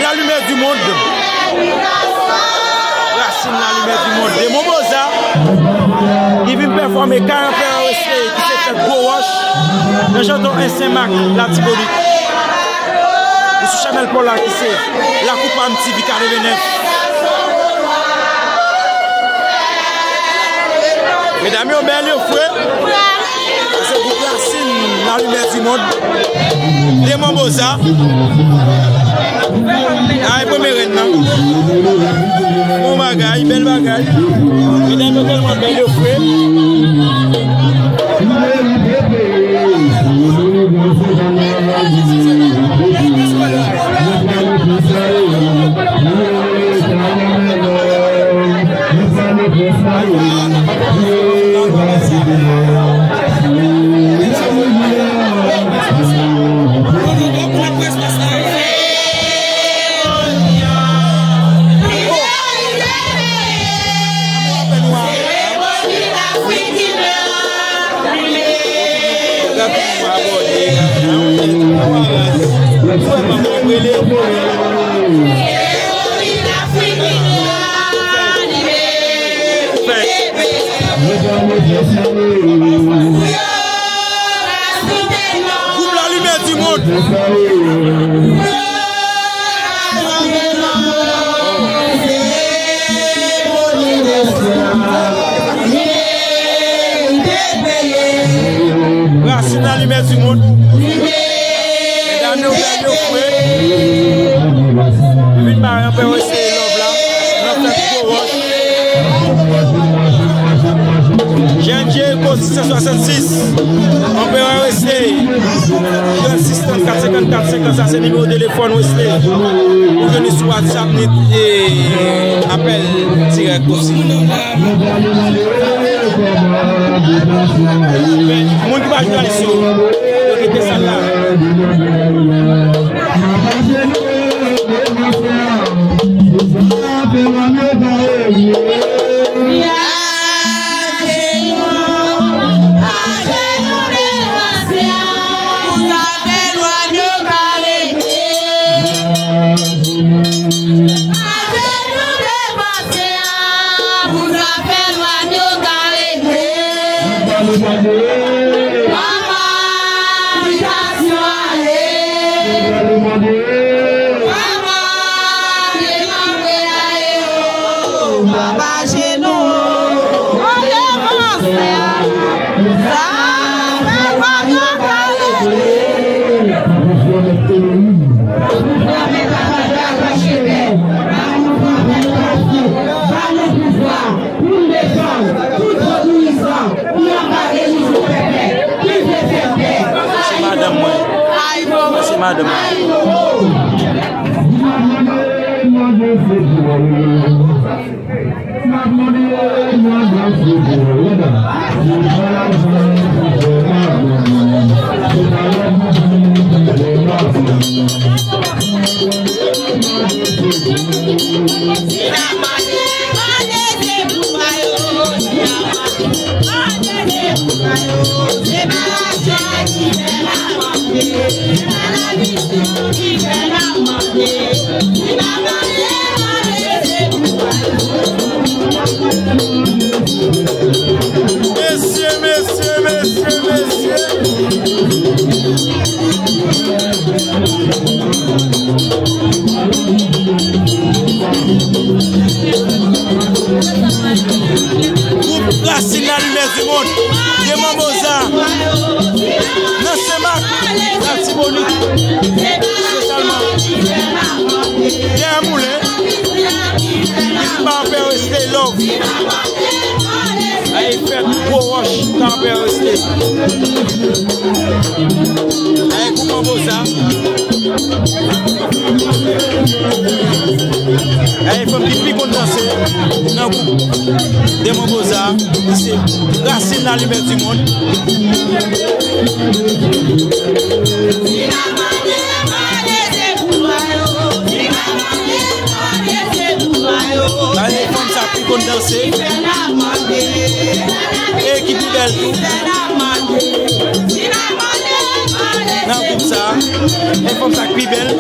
la lumière du monde. Racine la lumière du monde. De Mombosa, qui vient performer 40 heures qui s'est fait gros wash. Nous chantons un Saint-Marc, la Tibolique. Monsieur Chamel Paula qui c'est la coupe MTV 49. Mesdames et messieurs, frère, ce groupe Racine la lumière du monde. De Mombosa. Ah, premier reine. Bon bagaille, belle bagaille. Mesdames et tellement belle frère. Coupe la lumière du monde. Racine la lumière du monde. GNG 666, on peut rester 36 34 54 50, ça c'est le numéro de téléphone aussi. Vous venez sur WhatsApp et appel direct aussi. Mon qui va jouer à l'issue, donc c'est ça là. Madame. Racine la lumière du monde, de Mombosa, non c'est ma, la Tibolique, totalement. Il y a un moulin, il va faire rester l'homme. Il fait gros wash, il va faire rester. Avec Mombosa. Il faut qu'il puisse danser dans le groupe de Mombosa. C'est Racine la lumière du monde. Les femmes ça puisse danser. Et qui dit belle tout. Dans le groupe ça, les femmes ça puisse belle.